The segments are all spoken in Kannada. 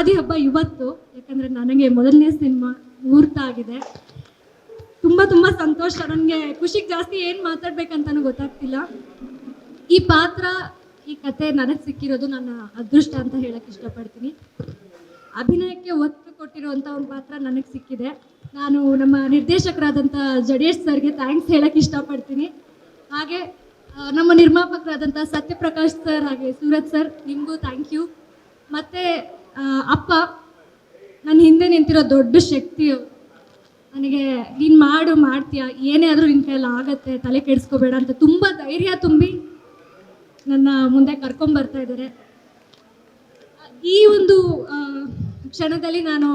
ಯುಗಾದಿ ಹಬ್ಬ ಇವತ್ತು, ಯಾಕಂದರೆ ನನಗೆ ಮೊದಲನೇ ಸಿನಿಮಾ ಮುಹೂರ್ತ ಆಗಿದೆ. ತುಂಬ ತುಂಬ ಸಂತೋಷ. ನನಗೆ ಖುಷಿಗೆ ಜಾಸ್ತಿ ಏನು ಮಾತಾಡ್ಬೇಕಂತನೂ ಗೊತ್ತಾಗ್ತಿಲ್ಲ. ಈ ಪಾತ್ರ, ಈ ಕತೆ ನನಗೆ ಸಿಕ್ಕಿರೋದು ನನ್ನ ಅದೃಷ್ಟ ಅಂತ ಹೇಳಕ್ಕೆ ಇಷ್ಟಪಡ್ತೀನಿ. ಅಭಿನಯಕ್ಕೆ ಒತ್ತು ಕೊಟ್ಟಿರುವಂಥ ಒಂದು ಪಾತ್ರ ನನಗೆ ಸಿಕ್ಕಿದೆ. ನಾನು ನಮ್ಮ ನಿರ್ದೇಶಕರಾದಂಥ ಜಡೇಶ್ ಸರ್ಗೆ ಥ್ಯಾಂಕ್ಸ್ ಹೇಳಕ್ಕೆ ಇಷ್ಟಪಡ್ತೀನಿ. ಹಾಗೆ ನಮ್ಮ ನಿರ್ಮಾಪಕರಾದಂಥ ಸತ್ಯಪ್ರಕಾಶ್ ಸರ್ ಹಾಗೆ ಸೂರಜ್ ಸರ್, ನಿಮಗೂ ಥ್ಯಾಂಕ್ ಯು. ಮತ್ತು ಅಪ್ಪ ನನ್ನ ಹಿಂದೆ ನಿಂತಿರೋ ದೊಡ್ಡ ಶಕ್ತಿ. ನನಗೆ ನೀನು ಮಾಡ್ತೀಯ, ಏನೇ ಆದರೂ ನಿನ್ನ ಕೈಯಲ್ಲಿ ಆಗತ್ತೆ, ತಲೆ ಕೆಡಿಸ್ಕೋಬೇಡ ಅಂತ ತುಂಬ ಧೈರ್ಯ ತುಂಬಿ ನನ್ನ ಮುಂದೆ ಕರ್ಕೊಂಬರ್ತಾ ಇದ್ದಾರೆ. ಈ ಒಂದು ಕ್ಷಣದಲ್ಲಿ ನಾನು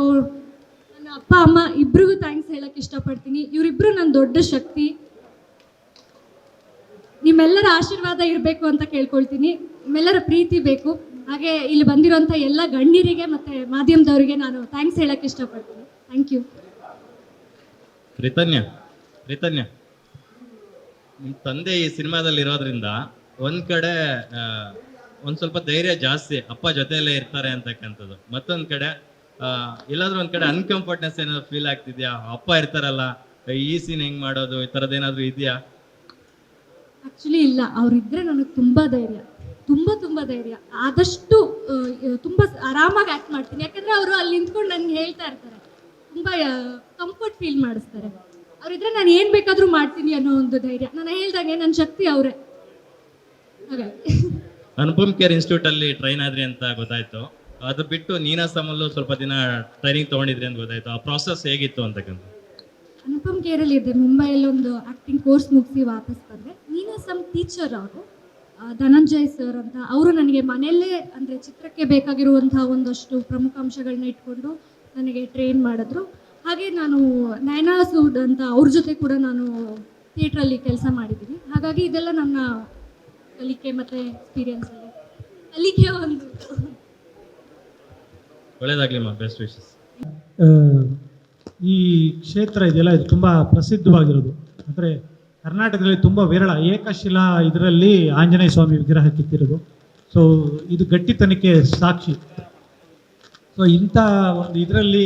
ನನ್ನ ಅಪ್ಪ ಅಮ್ಮ ಇಬ್ಬರಿಗೂ ಥ್ಯಾಂಕ್ಸ್ ಹೇಳಕ್ಕೆ ಇಷ್ಟಪಡ್ತೀನಿ. ಇವರಿಬ್ಬರು ನನ್ನ ದೊಡ್ಡ ಶಕ್ತಿ. ನಿಮ್ಮೆಲ್ಲರ ಆಶೀರ್ವಾದ ಇರಬೇಕು ಅಂತ ಕೇಳ್ಕೊಳ್ತೀನಿ. ನಿಮ್ಮೆಲ್ಲರ ಪ್ರೀತಿ ಬೇಕು. ಹಾಗೆ ಇಲ್ಲಿ ಬಂದಿರೋಂಥ ಎಲ್ಲ ಗಣ್ಯರಿಗೆ ಮತ್ತು ಮಾಧ್ಯಮದವರಿಗೆ ನಾನು ಥ್ಯಾಂಕ್ಸ್ ಹೇಳಕ್ಕೆ ಇಷ್ಟಪಡ್ತೀನಿ. Thank you. ರಿತನ್ಯ, ನಿಮ್ಮ ತಂದೆ ಈ ಸಿನಿಮಾದಲ್ಲಿ ಇರೋದ್ರಿಂದ ಒಂದ್ ಕಡೆ ಒಂದ್ ಸ್ವಲ್ಪ ಧೈರ್ಯ ಜಾಸ್ತಿ, ಅಪ್ಪ ಜೊತೆಯಲ್ಲೇ ಇರ್ತಾರೆ ಅಂತಕ್ಕಂಥದ್ದು. ಮತ್ತೊಂದ್ ಕಡೆ ಎಲ್ಲಾದ್ರೂ ಒಂದ್ ಕಡೆ ಅನ್ಕಂಫರ್ಟ್ನೆಸ್ ಏನಾದ್ರು ಫೀಲ್ ಆಗ್ತಿದ್ಯಾ? ಅಪ್ಪ ಇರ್ತಾರಲ್ಲ, ಈ ಸೀನ್ ಹೆಂಗ್ ಮಾಡೋದು, ಈ ಥರದ್ದು ಏನಾದ್ರು ಇದೆಯಾ? ಆ್ಯಕ್ಚುಲಿ ಇಲ್ಲ, ಅವರಿದ್ದರೆ ನನಗೆ ತುಂಬ ಧೈರ್ಯ, ತುಂಬ ಧೈರ್ಯ. ಆದಷ್ಟು ತುಂಬ ಆರಾಮಾಗಿ ಆ್ಯಕ್ಟ್ ಮಾಡ್ತೀನಿ. ಯಾಕಂದರೆ ಅವರು ಅಲ್ಲಿ ನಿಂತ್ಕೊಂಡು ನನಗೆ ಹೇಳ್ತಾ ಇರ್ತಾರೆ, ತುಂಬ ಕಂಫರ್ಟ್ ಫೀಲ್ ಮಾಡಿಸ್ತಾರೆ. ಅವರಿದ್ರೆ ನಾನು ಏನು ಬೇಕಾದರೂ ಮಾಡ್ತೀನಿ ಅನ್ನೋ ಒಂದು ಧೈರ್ಯ. ನಾನು ಹೇಳ್ದಂಗೆ ನನ್ನ ಶಕ್ತಿ ಅವರೇ. ಹಾಗಾಗಿ ಅನುಪಮ್ ಕೇರ್ ಇನ್ಸ್ಟಿಟ್ಯೂಟ್ ಅಲ್ಲಿ ಟ್ರೈನ್ ಆದ್ರಿ ಅಂತ ಗೊತ್ತಾಯ್ತು. ಅದು ಬಿಟ್ಟು ನೀನಾಸಮಲ್ಲೂ ಸ್ವಲ್ಪ ದಿನ ಟ್ರೈನಿಂಗ್ ತೊಗೊಂಡಿದ್ರಿ ಅಂತ ಗೊತ್ತಾಯ್ತು. ಆ ಪ್ರಾಸೆಸ್ ಹೇಗಿತ್ತು ಅಂತಕ್ಕಂಥ? ಅನುಪಮ್ ಕೇರಲ್ಲಿ ಇದ್ದೆ, ಮುಂಬೈಯಲ್ಲಿ ಒಂದು ಆ್ಯಕ್ಟಿಂಗ್ ಕೋರ್ಸ್ ಮುಗಿಸಿ ವಾಪಸ್ ಬಂದೆ. ನೀನಾಸಮ್ ಟೀಚರ್ ಅವರು ಧನಂಜಯ್ ಸರ್ ಅಂತ, ಅವರು ನನಗೆ ಮನೆಯಲ್ಲೇ ಅಂದರೆ ಚಿತ್ರಕ್ಕೆ ಬೇಕಾಗಿರುವಂಥ ಒಂದಷ್ಟು ಪ್ರಮುಖ ಅಂಶಗಳನ್ನ ಇಟ್ಕೊಂಡು ನನಗೆ ಟ್ರೈನ್ ಮಾಡಿದ್ರು. ಹಾಗೆ ನಾನು ನಯನಾ ಸೂಡ್ ಅಂತ ಅವ್ರ ಜೊತೆ ಕೂಡ ನಾನು ಥಿಯೇಟ್ರಲ್ಲಿ ಕೆಲಸ ಮಾಡಿದ್ದೀನಿ. ಹಾಗಾಗಿ ಇದೆಲ್ಲ ನನ್ನ ಕಲಿಕೆ ಮತ್ತು ಎಕ್ಸ್ಪೀರಿಯನ್ಸಲ್ಲಿ ಕಲಿಕೆ ಒಂದು. ಒಳ್ಳೇದಾಗ್ಲಿಮ್ಮ, ಬೆಸ್ಟ್ ವಿಶಸ್. ಈ ಕ್ಷೇತ್ರ ಇದೆಯಲ್ಲ, ಇದು ತುಂಬ ಪ್ರಸಿದ್ಧವಾಗಿರೋದು. ಅಂದರೆ ಕರ್ನಾಟಕದಲ್ಲಿ ತುಂಬ ವಿರಳ, ಏಕಶಿಲಾ ಇದರಲ್ಲಿ ಆಂಜನೇಯ ಸ್ವಾಮಿ ವಿಗ್ರಹ ಕಿತ್ತಿರೋದು. ಸೊ ಇದು ಗಟ್ಟಿತನಕ್ಕೆ ಸಾಕ್ಷಿ. ಸೊ ಇಂಥ ಒಂದು ಇದರಲ್ಲಿ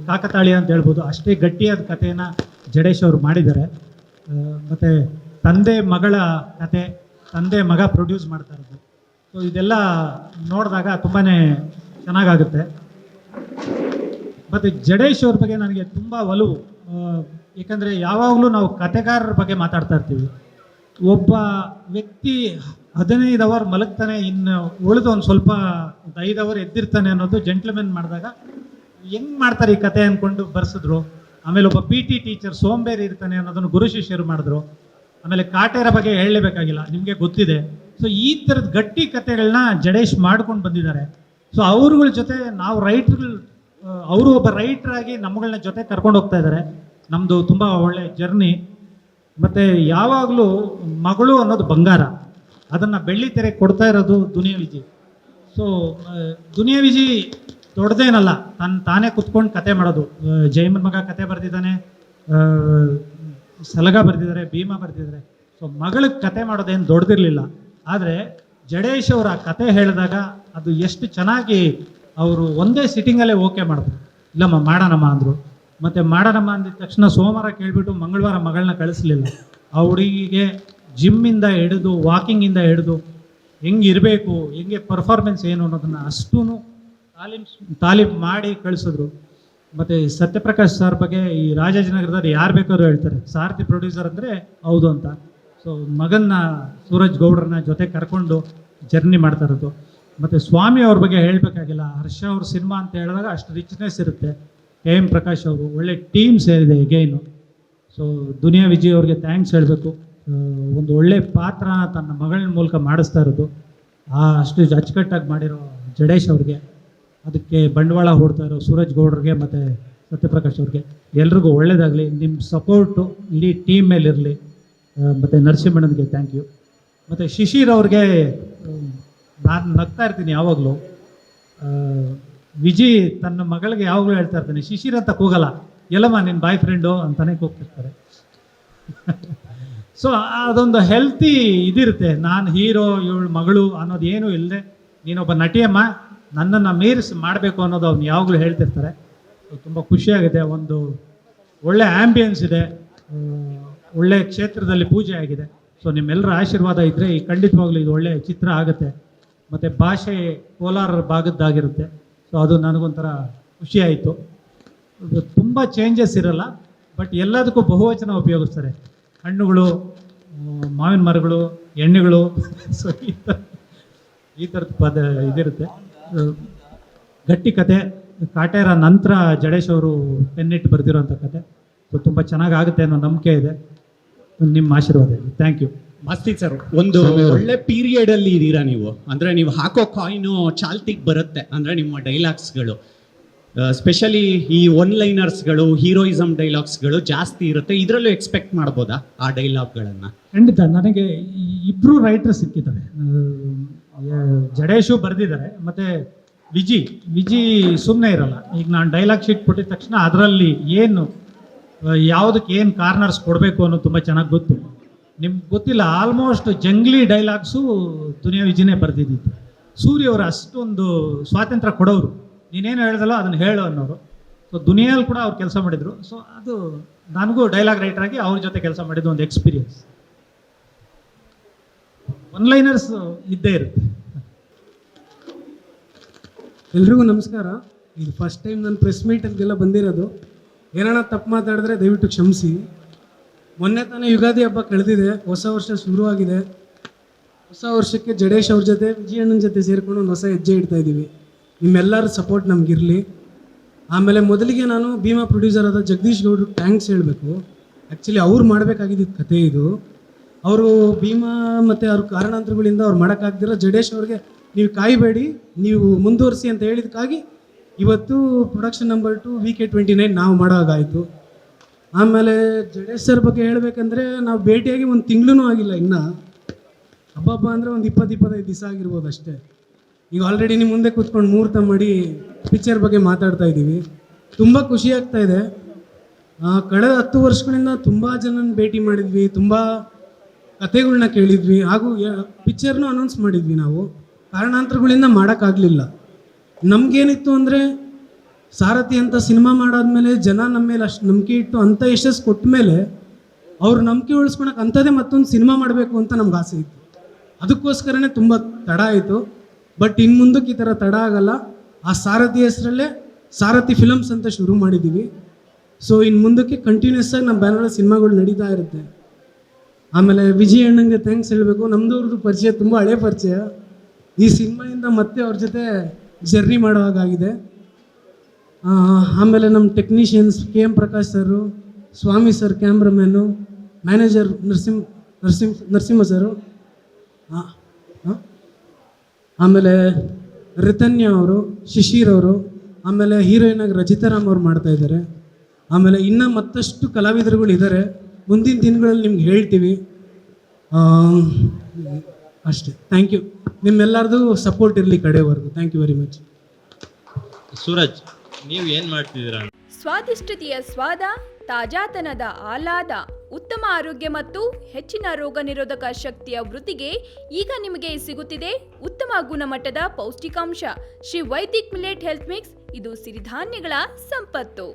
ಕಾಕತಾಳೀಯ ಅಂತ ಹೇಳ್ಬೋದು, ಅಷ್ಟೇ ಗಟ್ಟಿಯಾದ ಕಥೆಯನ್ನು ಜಡೇಶ್ ಅವರು ಮಾಡಿದ್ದಾರೆ. ಮತ್ತು ತಂದೆ ಮಗಳ ಕತೆ, ತಂದೆ ಮಗ ಪ್ರೊಡ್ಯೂಸ್ ಮಾಡ್ತಾ ಇರೋದು. ಸೊ ಇದೆಲ್ಲ ನೋಡಿದಾಗ ತುಂಬಾ ಚೆನ್ನಾಗಾಗುತ್ತೆ. ಮತ್ತು ಜಡೇಶ್ ಅವ್ರ ಬಗ್ಗೆ ನನಗೆ ತುಂಬ ಒಲವು. ಏಕೆಂದರೆ ಯಾವಾಗಲೂ ನಾವು ಕತೆಗಾರರ ಬಗ್ಗೆ ಮಾತಾಡ್ತಾ ಇರ್ತೀವಿ. ಒಬ್ಬ ವ್ಯಕ್ತಿ 15 ಅವರ್ ಮಲಗ್ತಾನೆ, ಇನ್ನು ಉಳಿದು ಒಂದು ಸ್ವಲ್ಪ 5 ಅವರ್ ಎದ್ದಿರ್ತಾನೆ ಅನ್ನೋದು ಜೆಂಟ್ಲ್ಮೆನ್ ಮಾಡಿದಾಗ ಹೆಂಗೆ ಮಾಡ್ತಾರೆ ಈ ಕತೆ ಅಂದ್ಕೊಂಡು ಬರ್ಸಿದ್ರು. ಆಮೇಲೆ ಒಬ್ಬ PT ಟೀಚರ್ ಸೋಂಬೇರಿ ಇರ್ತಾನೆ ಅನ್ನೋದನ್ನು ಗುರು ಶಿಷ್ಯರು ಮಾಡಿದ್ರು. ಆಮೇಲೆ ಕಾಟೇರ ಬಗ್ಗೆ ಹೇಳಲೇಬೇಕಾಗಿಲ್ಲ, ನಿಮಗೆ ಗೊತ್ತಿದೆ. ಸೊ ಈ ಥರದ ಗಟ್ಟಿ ಕತೆಗಳನ್ನ ಜಡೇಶ್ ಮಾಡ್ಕೊಂಡು ಬಂದಿದ್ದಾರೆ. ಸೊ ಅವ್ರಗಳ ಜೊತೆ ನಾವು ರೈಟ್ರುಗಳು, ಅವರು ಒಬ್ಬ ರೈಟ್ರಾಗಿ ನಮ್ಮಗಳನ್ನ ಜೊತೆ ಕರ್ಕೊಂಡು ಹೋಗ್ತಾ ಇದ್ದಾರೆ. ನಮ್ಮದು ತುಂಬ ಒಳ್ಳೆ ಜರ್ನಿ. ಮತ್ತು ಯಾವಾಗಲೂ ಮಗಳು ಅನ್ನೋದು ಬಂಗಾರ, ಅದನ್ನು ಬೆಳ್ಳಿ ತೆರೆ ಕೊಡ್ತಾ ಇರೋದು ದುನಿಯಾ ವಿಜಿ. ಸೊ ದುನಿಯಾ ವಿಜಿ ದೊಡ್ಡದೇನಲ್ಲ, ತಾನೇ ಕುತ್ಕೊಂಡು ಕತೆ ಮಾಡೋದು. ಜಯಮನ್ ಮಗ ಕತೆ ಬರೆದಿದ್ದಾನೆ, ಸಲಗ ಬರೆದಿದ್ದಾರೆ, ಭೀಮಾ ಬರೆದಿದ್ದಾರೆ. ಸೊ ಮಗಳಿಗೆ ಕತೆ ಮಾಡೋದೇನು ದೊಡ್ಡದಿರಲಿಲ್ಲ. ಆದರೆ ಜಡೇಶ್ ಅವರ ಕತೆ ಹೇಳಿದಾಗ ಅದು ಎಷ್ಟು ಚೆನ್ನಾಗಿ ಅವರು ಒಂದೇ ಸಿಟ್ಟಿಂಗಲ್ಲೇ ಓಕೆ ಮಾಡಿದ್ರು. ಇಲ್ಲಮ್ಮ ಮಾಡೋಣಮ್ಮ ಅಂದರು. ಮತ್ತು ಮಾಡೋಣಮ್ಮ ಅಂದಿದ ತಕ್ಷಣ ಸೋಮವಾರ ಕೇಳಿಬಿಟ್ಟು ಮಂಗಳವಾರ ಮಗಳನ್ನ ಕಳಿಸ್ಲಿಲ್ಲ. ಆ ಹುಡುಗಿಗೆ ಜಿಮ್ಮಿಂದ ಹಿಡಿದು ವಾಕಿಂಗಿಂದ ಹಿಡಿದು ಹೆಂಗೆ ಇರಬೇಕು, ಹೆಂಗೆ ಪರ್ಫಾರ್ಮೆನ್ಸ್ ಏನು ಅನ್ನೋದನ್ನು ಅಷ್ಟೂ ತಾಲೀಮ್ ಮಾಡಿ ಕಳಿಸಿದ್ರು. ಮತ್ತು ಸತ್ಯಪ್ರಕಾಶ್ ಸರ್ ಬಗ್ಗೆ ಈ ರಾಜಾಜಿನಗರದವ್ರು ಯಾರು ಬೇಕಾದ್ರೂ ಹೇಳ್ತಾರೆ, ಸಾರಥಿ ಪ್ರೊಡ್ಯೂಸರ್ ಅಂದರೆ ಹೌದು ಅಂತ. ಸೊ ಮಗನ್ನ ಸೂರಜ್ ಗೌಡ್ರನ್ನ ಜೊತೆ ಕರ್ಕೊಂಡು ಜರ್ನಿ ಮಾಡ್ತಾ ಇರೋದು. ಮತ್ತು ಸ್ವಾಮಿ ಅವ್ರ ಬಗ್ಗೆ ಹೇಳಬೇಕಾಗಿಲ್ಲ. ಹರ್ಷ ಅವ್ರ ಸಿನಿಮಾ ಅಂತ ಹೇಳಿದಾಗ ಅಷ್ಟು ರಿಚ್ನೆಸ್ ಇರುತ್ತೆ. KM ಪ್ರಕಾಶ್ ಅವರು ಒಳ್ಳೆ ಟೀಮ್ ಸೇರಿದೆ ಎಗೈನು. ಸೊ ದುನಿಯಾ ವಿಜಯ್ ಅವ್ರಿಗೆ ಥ್ಯಾಂಕ್ಸ್ ಹೇಳಬೇಕು. ಒಂದು ಒಳ್ಳೆ ಪಾತ್ರ ತನ್ನ ಮಗಳ ಮೂಲಕ ಮಾಡಿಸ್ತಾ ಇರೋದು, ಅಷ್ಟು ಅಚ್ಚುಕಟ್ಟಾಗಿ ಮಾಡಿರೋ ಜಡೇಶ್ ಅವ್ರಿಗೆ, ಅದಕ್ಕೆ ಬಂಡವಾಳ ಹೂಡ್ತಾ ಇರೋ ಸೂರಜ್ ಗೌಡ್ರಿಗೆ ಮತ್ತು ಸತ್ಯಪ್ರಕಾಶ್ ಅವ್ರಿಗೆ ಎಲ್ರಿಗೂ ಒಳ್ಳೆಯದಾಗಲಿ. ನಿಮ್ಮ ಸಪೋರ್ಟು ಇಡೀ ಟೀಮ್ ಮೇಲೆ ಇರಲಿ. ಮತ್ತು ನರಸಿಂಹಣ್ಣನಿಗೆ ಥ್ಯಾಂಕ್ ಯು. ಮತ್ತು ಶಿಶಿರ್ ಅವ್ರಿಗೆ ನಾನು ನಗ್ತಾ ಇರ್ತೀನಿ ಯಾವಾಗಲೂ. ವಿಜಿ ತನ್ನ ಮಗಳಿಗೆ ಯಾವಾಗಲೂ ಹೇಳ್ತಾ ಇರ್ತಾನೆ, ಶಿಶಿರ್ ಅಂತ ಕೂಗಲ್ಲ, ಎಲ್ಲಮ್ಮ ನಿನ್ನ ಬಾಯ್ ಫ್ರೆಂಡು ಅಂತಾನೆ ಕೂಗ್ತಿರ್ತಾರೆ. ಸೊ ಅದೊಂದು ಹೆಲ್ತಿ ಇದಿರುತ್ತೆ. ನಾನು ಹೀರೋ, ಇವಳು ಮಗಳು ಅನ್ನೋದು ಏನೂ ಇಲ್ಲದೆ, ನೀನೊಬ್ಬ ನಟಿಯಮ್ಮ, ನನ್ನನ್ನು ಮೀರಿಸಿ ಮಾಡಬೇಕು ಅನ್ನೋದು ಅವ್ನು ಯಾವಾಗಲೂ ಹೇಳ್ತಿರ್ತಾರೆ. ತುಂಬ ಖುಷಿಯಾಗಿದೆ. ಒಂದು ಒಳ್ಳೆ ಆ್ಯಂಬಿಯನ್ಸ್ ಇದೆ, ಒಳ್ಳೆ ಕ್ಷೇತ್ರದಲ್ಲಿ ಪೂಜೆ ಆಗಿದೆ. ಸೊ ನಿಮ್ಮೆಲ್ಲರ ಆಶೀರ್ವಾದ ಇದ್ದರೆ ಈ ಖಂಡಿತವಾಗ್ಲೂ ಇದು ಒಳ್ಳೆಯ ಚಿತ್ರ ಆಗುತ್ತೆ. ಮತ್ತು ಭಾಷೆ ಕೋಲಾರ ಭಾಗದ್ದಾಗಿರುತ್ತೆ. ಸೊ ಅದು ನನಗೊಂಥರ ಖುಷಿಯಾಯಿತು. ತುಂಬ ಚೇಂಜಸ್ ಇರಲ್ಲ, ಬಟ್ ಎಲ್ಲದಕ್ಕೂ ಬಹುವಚನ ಉಪಯೋಗಿಸ್ತಾರೆ. ಹಣ್ಣುಗಳು, ಮಾವಿನ ಮರಗಳು, ಎಣ್ಣೆಗಳು. ಸೊ ಈ ಥರದ ಪದ ಇದಿರುತ್ತೆ. ಗಟ್ಟಿ ಕತೆ, ಕಾಟೇರ ನಂತರ ಜಡೇಶ್ ಅವರು ಪೆನ್ನಿಟ್ಟು ಬರೆದಿರೋಂಥ ಕತೆ. ಸೊ ತುಂಬ ಚೆನ್ನಾಗಾಗುತ್ತೆ ಅನ್ನೋ ನಂಬಿಕೆ ಇದೆ. ನಿಮ್ಮ ಆಶೀರ್ವಾದ ಇದೆ. Thank you. ಮಸ್ತಿ ಸರ್, ಒಂದು ಒಳ್ಳೆ ಪೀರಿಯಡ್ ಅಲ್ಲಿ ಇದ್ದೀರಾ ನೀವು. ಅಂದ್ರೆ ನೀವು ಹಾಕೋ ಕಾಯಿನು ಚಾಲ್ತಿಗೆ ಬರುತ್ತೆ. ಅಂದ್ರೆ ನಿಮ್ಮ ಡೈಲಾಗ್ಸ್ಗಳು, ಸ್ಪೆಷಲಿ ಈ ಒನ್ ಲೈನರ್ಸ್ಗಳು, ಹೀರೋಯಿಸಮ್ ಡೈಲಾಗ್ಸ್ಗಳು ಜಾಸ್ತಿ ಇರುತ್ತೆ. ಇದರಲ್ಲೂ ಎಕ್ಸ್ಪೆಕ್ಟ್ ಮಾಡ್ಬೋದಾ ಆ ಡೈಲಾಗ್ಗಳನ್ನು? ಖಂಡಿತ. ನನಗೆ ಇಬ್ಬರು ರೈಟರ್ ಸಿಕ್ಕಿದ್ದಾರೆ. ಜಡೇಶು ಬರೆದಿದ್ದಾರೆ, ಮತ್ತು ವಿಜಿ ಸುಮ್ಮನೆ ಇರಲ್ಲ. ಈಗ ನಾನು ಡೈಲಾಗ್ ಶೀಟ್ ಕೊಟ್ಟಿದ ತಕ್ಷಣ ಅದರಲ್ಲಿ ಏನು ಯಾವುದಕ್ಕೆ ಏನು ಕಾರ್ನರ್ಸ್ ಕೊಡಬೇಕು ಅನ್ನೋದು ತುಂಬ ಚೆನ್ನಾಗಿ ಗೊತ್ತು. ನಿಮ್ಗೆ ಗೊತ್ತಿಲ್ಲ, ಆಲ್ಮೋಸ್ಟ್ ಜಂಗ್ಲಿ ಡೈಲಾಗ್ಸು ದುನಿಯಾ ವಿಜಿನೇ ಬರೆದಿದ್ದು. ಸೂರ್ಯ ಅವರು ಅಷ್ಟೊಂದು ಸ್ವಾತಂತ್ರ್ಯ ಕೊಡೋರು, ನೀನೇನು ಹೇಳ್ದಲ್ಲೋ ಅದನ್ನು ಹೇಳು ಅನ್ನೋರು. ಸೊ ದುನಿಯಲ್ಲಿ ಕೂಡ ಅವ್ರು ಕೆಲಸ ಮಾಡಿದರು. ಸೊ ಅದು ನನಗೂ ಡೈಲಾಗ್ ರೈಟರಾಗಿ ಅವ್ರ ಜೊತೆ ಕೆಲಸ ಮಾಡಿದ್ದು ಒಂದು ಎಕ್ಸ್ಪೀರಿಯನ್ಸ್. ಒನ್ಲೈನರ್ಸ್ ಇದ್ದೇ ಇರುತ್ತೆ. ಎಲ್ರಿಗೂ ನಮಸ್ಕಾರ. ಇದು ಫಸ್ಟ್ ಟೈಮ್ ನಾನು ಪ್ರೆಸ್ ಮೀಟಲ್ಲಿಗೆಲ್ಲ ಬಂದಿರೋದು. ಏನಾರ ತಪ್ಪು ಮಾತಾಡಿದ್ರೆ ದಯವಿಟ್ಟು ಕ್ಷಮಿಸಿ. ಮೊನ್ನೆ ತಾನೇ ಯುಗಾದಿ ಹಬ್ಬ ಕಳೆದಿದೆ, ಹೊಸ ವರ್ಷ ಶುರುವಾಗಿದೆ. ಹೊಸ ವರ್ಷಕ್ಕೆ ಜಡೇಶ್ ಅವ್ರ ಜೊತೆ, ವಿಜಯಣ್ಣನ ಜೊತೆ ಸೇರಿಕೊಂಡು ಒಂದು ಹೊಸ ಹೆಜ್ಜೆ ಇಡ್ತಾ ಇದ್ದೀವಿ. ನಿಮ್ಮೆಲ್ಲರ ಸಪೋರ್ಟ್ ನಮಗಿರಲಿ. ಆಮೇಲೆ ಮೊದಲಿಗೆ ನಾನು ಭೀಮಾ ಪ್ರೊಡ್ಯೂಸರ್ ಆದ ಜಗದೀಶ್ ಗೌಡ್ರಿಗೆ ಥ್ಯಾಂಕ್ಸ್ ಹೇಳಬೇಕು. ಆ್ಯಕ್ಚುಲಿ ಅವ್ರು ಮಾಡಬೇಕಾಗಿದ್ದ ಕತೆ ಇದು. ಅವರು ಭೀಮಾ ಮತ್ತು ಅವ್ರ ಕಾರಣಾಂತರಗಳಿಂದ ಅವ್ರು ಮಾಡೋಕ್ಕಾಗ್ದಿರೋ ಜಡೇಶ್ ಅವ್ರಿಗೆ ನೀವು ಕಾಯಬೇಡಿ, ನೀವು ಮುಂದುವರಿಸಿ ಅಂತ ಹೇಳಿದಕ್ಕಾಗಿ ಇವತ್ತು ಪ್ರೊಡಕ್ಷನ್ ನಂಬರ್ 2 VK29 ನಾವು ಮಾಡೋಗಾಯಿತು. ಆಮೇಲೆ ಜಡೇಶ್ ಸರ್ ಬಗ್ಗೆ ಹೇಳಬೇಕಂದ್ರೆ ನಾವು ಭೇಟಿಯಾಗಿ ಒಂದು ತಿಂಗಳೂ ಆಗಿಲ್ಲ ಇನ್ನು. ಹಬ್ಬ ಅಂದರೆ ಒಂದು 20-25 ದಿವಸ ಆಗಿರ್ಬೋದು ಅಷ್ಟೇ. ಈಗ ಆಲ್ರೆಡಿ ನಿಮ್ಮ ಮುಂದೆ ಕೂತ್ಕೊಂಡು ಮುಹೂರ್ತ ಮಾಡಿ ಪಿಕ್ಚರ್ ಬಗ್ಗೆ ಮಾತಾಡ್ತಾ ಇದ್ದೀವಿ. ತುಂಬ ಖುಷಿ ಆಗ್ತಾ ಇದೆ. ಕಳೆದ 10 ವರ್ಷಗಳಿಂದ ತುಂಬ ಜನನ ಭೇಟಿ ಮಾಡಿದ್ವಿ, ತುಂಬ ಕತೆಗಳ್ನ ಕೇಳಿದ್ವಿ, ಹಾಗೂ ಪಿಕ್ಚರ್ನೂ ಅನೌನ್ಸ್ ಮಾಡಿದ್ವಿ. ನಾವು ಕಾರಣಾಂತರಗಳಿಂದ ಮಾಡೋಕ್ಕಾಗಲಿಲ್ಲ. ನಮಗೇನಿತ್ತು ಅಂದರೆ ಸಾರಥಿ ಅಂತ ಸಿನಿಮಾ ಮಾಡಾದ್ಮೇಲೆ ಜನ ನಮ್ಮ ಮೇಲೆ ಅಷ್ಟು ನಂಬಿಕೆ ಇಟ್ಟು ಅಂಥ ಯಶಸ್ಸು ಕೊಟ್ಟ ಮೇಲೆ ಅವ್ರು ನಂಬಿಕೆ ಉಳಿಸ್ಕೊಳಕ್ಕೆ ಅಂಥದ್ದೇ ಮತ್ತೊಂದು ಸಿನಿಮಾ ಮಾಡಬೇಕು ಅಂತ ನಮ್ಗೆ ಆಸೆ ಇತ್ತು. ಅದಕ್ಕೋಸ್ಕರನೇ ತುಂಬ ತಡ ಆಯಿತು. ಬಟ್ ಇನ್ನು ಮುಂದಕ್ಕೆ ಈ ಥರ ತಡ ಆಗಲ್ಲ. ಆ ಸಾರಥಿ ಹೆಸರಲ್ಲೇ ಸಾರಥಿ ಫಿಲಮ್ಸ್ ಅಂತ ಶುರು ಮಾಡಿದ್ದೀವಿ. ಸೊ ಇನ್ನು ಮುಂದಕ್ಕೆ ಕಂಟಿನ್ಯೂಸ್ ಆಗಿ ನಮ್ಮ ಬ್ಯಾನರಲ್ಲಿ ಸಿನಿಮಾಗಳು ನಡೀತಾ ಇರುತ್ತೆ. ಆಮೇಲೆ ವಿಜಯ್ ಅಣ್ಣಂಗೆ ಥ್ಯಾಂಕ್ಸ್ ಹೇಳಬೇಕು. ನಮ್ಮದು ಅವ್ರದ್ದು ಪರಿಚಯ ತುಂಬ ಹಳೆ ಪರಿಚಯ. ಈ ಸಿನಿಮಾಯಿಂದ ಮತ್ತೆ ಅವ್ರ ಜೊತೆ ಜರ್ನಿ ಮಾಡುವಾಗಿದೆ. ಆಮೇಲೆ ನಮ್ಮ ಟೆಕ್ನಿಷಿಯನ್ಸ್ KM ಪ್ರಕಾಶ್ ಸರು, ಸ್ವಾಮಿ ಸರ್ ಕ್ಯಾಮ್ರಾಮ್ಯಾನು, ಮ್ಯಾನೇಜರ್ ನರಸಿಂಹ ಸರು, ಆಮೇಲೆ ರಿತನ್ಯ ಅವರು, ಶಿಶಿರ್ ಅವರು, ಆಮೇಲೆ ಹೀರೋಯಿನ್ ಆಗಿ ರಚಿತಾರಾಮ್ ಅವ್ರು ಮಾಡ್ತಾಯಿದ್ದಾರೆ. ಆಮೇಲೆ ಇನ್ನೂ ಮತ್ತಷ್ಟು ಕಲಾವಿದರುಗಳು ಇದ್ದಾರೆ. ಮುಂದಿನ ದಿನಗಳಲ್ಲಿ ನಿಮ್ಗೆ ಹೇಳ್ತೀವಿ. ಅಷ್ಟೇ. Thank you. ನಿಮ್ಮೆಲ್ಲರದು ಸಪೋರ್ಟ್ ಇರಲಿ ಕಡೆವರೆಗೂ. Thank you very much. Suraj, ನೀವು ಏನು ಮಾಡ್ತಿದ್ದೀರಾ? ಸ್ವಾದಿಷ್ಟತೆಯ ಸ್ವಾದ, ತಾಜಾತನದ ಆಹ್ಲಾದ, ಉತ್ತಮ ಆರೋಗ್ಯ ಮತ್ತು ಹೆಚ್ಚಿನ ರೋಗ ನಿರೋಧಕ ಶಕ್ತಿಯ ವೃದ್ಧಿಗೆ ಈಗ ನಿಮಗೆ ಸಿಗುತ್ತಿದೆ ಉತ್ತಮ ಗುಣಮಟ್ಟದ ಪೌಷ್ಟಿಕಾಂಶ Shri Vaidik millet health mix. ಇದು ಸಿರಿಧಾನ್ಯಗಳ ಸಂಪತ್ತು.